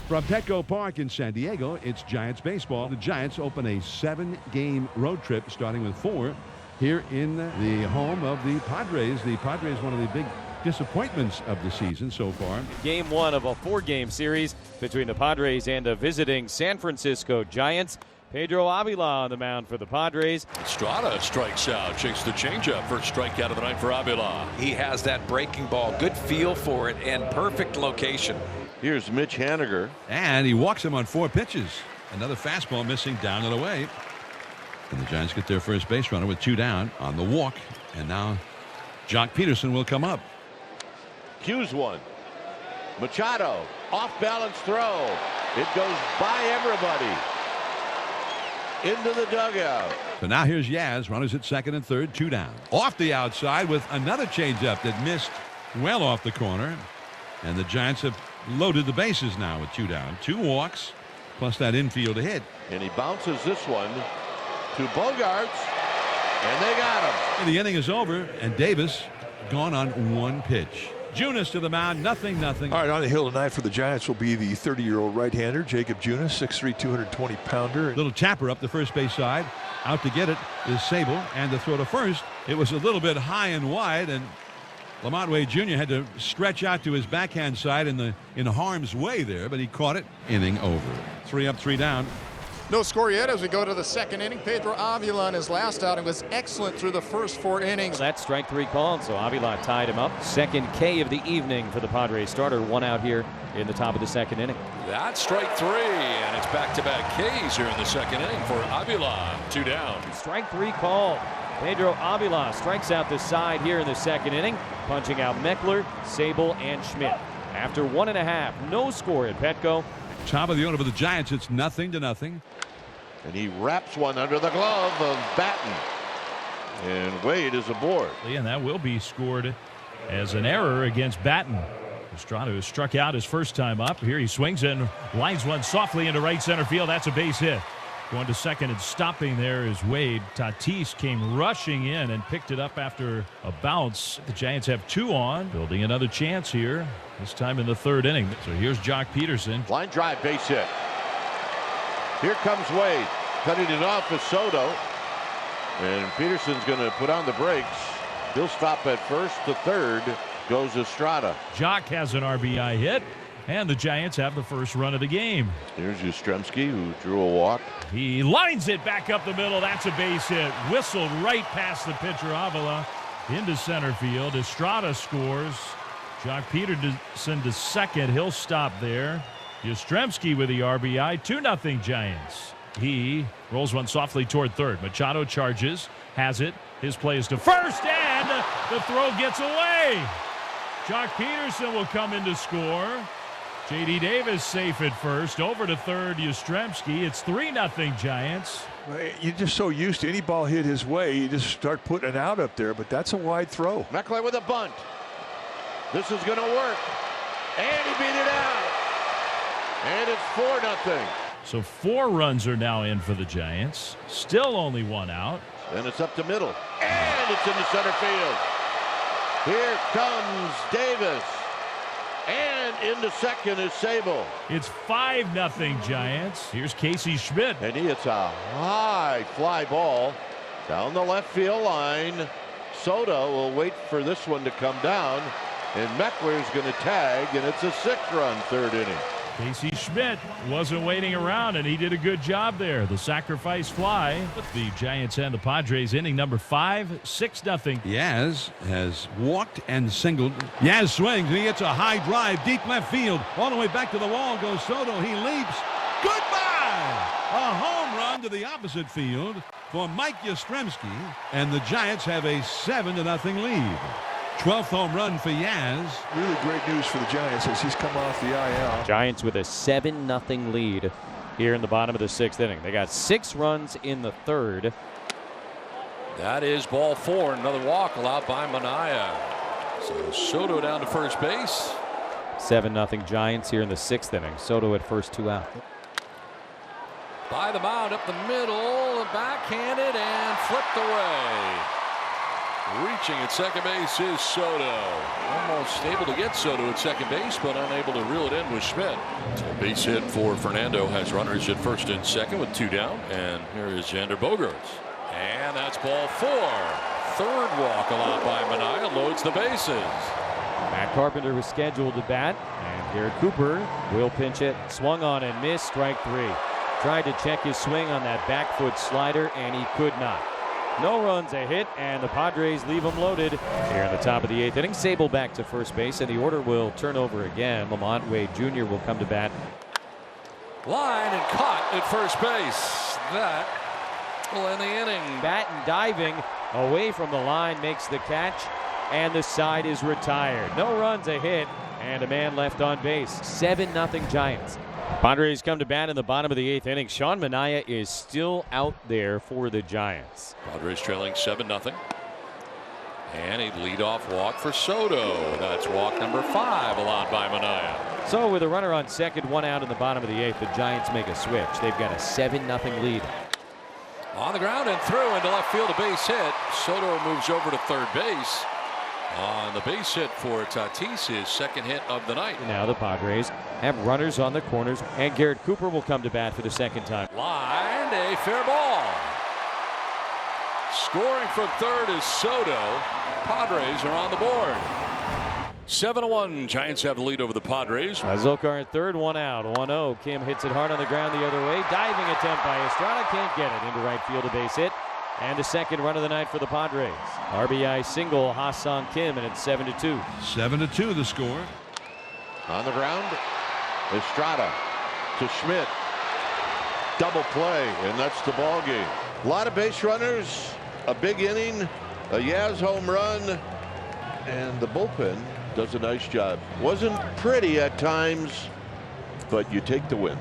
From Petco Park in San Diego, it's Giants baseball. The Giants open a 7-game road trip, starting with 4 here in the home of the Padres. The Padres, one of the big disappointments of the season so far. Game 1 of a 4-game series between the Padres and the visiting San Francisco Giants. Pedro Avila on the mound for the Padres. Estrada strikes out, checks the changeup. First strikeout of the night for Avila. He has that breaking ball, good feel for it, and perfect location. Here's Mitch Haniger. And he walks him on 4 pitches. Another fastball missing down and away. And the Giants get their first base runner with 2 down on the walk. And now Jock Peterson will come up. Cues one. Machado, off balance throw. It goes by everybody. Into the dugout. So now here's Yaz, runners at second and third, 2 down. Off the outside with another changeup that missed well off the corner. And the Giants have loaded the bases now with 2 down. 2 walks plus that infield hit. And he bounces this one to Bogarts. And they got him. And the inning is over, and Davis gone on 1 pitch. Junis to the mound, nothing. All right, on the hill tonight for the Giants will be the 30-year-old right-hander, Jacob Junis, 6'3", 220-pounder. Little chopper up the first base side. Out to get it is Sable, and the throw to first. It was a little bit high and wide, and Lamont Wade Jr. had to stretch out to his backhand side in harm's way there, but he caught it. Inning over. 3 up, 3 down. No score yet as we go to the second inning. Pedro Avila in his last outing was excellent through the first 4 innings. That's strike 3 called, so Avila tied him up. Second K of the evening for the Padres starter. 1 out here in the top of the second inning. That's strike 3, and it's back-to-back Ks here in the second inning for Avila. 2 down. Strike 3 called. Pedro Avila strikes out the side here in the second inning, punching out Meckler, Sable, and Schmidt. After 1.5, no score at Petco. Top of the order for the Giants, it's 0-0. And he wraps one under the glove of Batten. And Wade is aboard. And that will be scored as an error against Batten. Estrada, who struck out his first time up. Here he swings and lines one softly into right center field. That's a base hit. Going to second and stopping there is Wade. Tatis came rushing in and picked it up after a bounce. The Giants have 2 on, building another chance here, this time in the 3rd inning. So here's Jock Peterson. Line drive, base hit. Here comes Wade. Cutting it off is Soto. And Peterson's going to put on the brakes. He'll stop at first. To third goes Estrada. Jock has an RBI hit. And the Giants have the first run of the game. Here's Yastrzemski, who drew a walk. He lines it back up the middle. That's a base hit. Whistled right past the pitcher, Avila, into center field. Estrada scores. Jock Peterson to second. He'll stop there. Yastrzemski with the RBI. 2-0 Giants. He rolls one softly toward third. Machado charges. Has it. His play is to first. And the throw gets away. Jock Peterson will come in to score. J.D. Davis safe at first. Over to third, Yastrzemski. It's 3-0 Giants. You're just so used to any ball hit his way, you just start putting it out up there, but that's a wide throw. Meckler with a bunt. This is going to work. And he beat it out. And it's 4-0. So 4 runs are now in for the Giants. Still only 1 out. Then it's up to middle. And it's into center field. Here comes Davis. And into second is Sable. It's 5-0 Giants. Here's Casey Schmidt. And he hits a high fly ball down the left field line. Soto will wait for this one to come down. And Meckler's going to tag. And it's a 6-run 3rd inning. Casey Schmidt wasn't waiting around, and he did a good job there. The sacrifice fly with the Giants and the Padres. Inning number 5, 6-0. Yaz has walked and singled. Yaz swings, and he hits a high drive deep left field. All the way back to the wall goes Soto. He leaps. Goodbye! A home run to the opposite field for Mike Yastrzemski, and the Giants have a 7-0 lead. 12th home run for Yaz. Really great news for the Giants as he's come off the IL. Giants with a 7-0 lead here in the bottom of the 6th inning. They got 6 runs in the 3rd. That is ball 4. Another walk allowed by Manaea. So Soto down to first base. 7-0 Giants here in the 6th inning. Soto at first, 2 out. By the mound up the middle, backhanded and flipped away. Reaching at second base is Soto. Almost able to get Soto at second base, but unable to reel it in with Schmidt. So base hit for Fernando has runners at first and second with 2 down. And here is Xander Bogaerts. And that's ball 4. Third walk allowed by Manaea, loads the bases. Matt Carpenter was scheduled to bat, and Garrett Cooper will pinch it. Swung on and missed, strike 3. Tried to check his swing on that back foot slider, and he could not. No runs, a hit, and the Padres leave him loaded here in the top of the 8th inning. Sable back to first base, and the order will turn over again. Lamont Wade Jr. will come to bat. Line and caught at first base. That will end the inning. Batten diving away from the line, makes the catch, and the side is retired. No runs, a hit, and a man left on base. 7-0 Giants. Padres come to bat in the bottom of the 8th inning. Sean Manaea is still out there for the Giants. Padres trailing 7-0. And a leadoff walk for Soto. That's walk number 5 allowed by Manaea. So with a runner on second, 1 out in the bottom of the 8th, the Giants make a switch. They've got a 7-0 lead. On the ground and through into left field, a base hit. Soto moves over to third base. On the base hit for Tatis, his second hit of the night. Now the Padres have runners on the corners, and Garrett Cooper will come to bat for the second time. Line, a fair ball. Scoring from third is Soto. Padres are on the board. 7-1. Giants have the lead over the Padres. Zolkar at third, 1 out, 1-0. Kim hits it hard on the ground the other way. Diving attempt by Estrada, can't get it. Into right field, a base hit. And the second run of the night for the Padres. RBI single, Ha-Seong Kim, and it's 7-2. 7-2 the score. On the ground, Estrada to Schmidt. Double play, and that's the ball game. A lot of base runners, a big inning, a Yaz home run, and the bullpen does a nice job. Wasn't pretty at times, but you take the win.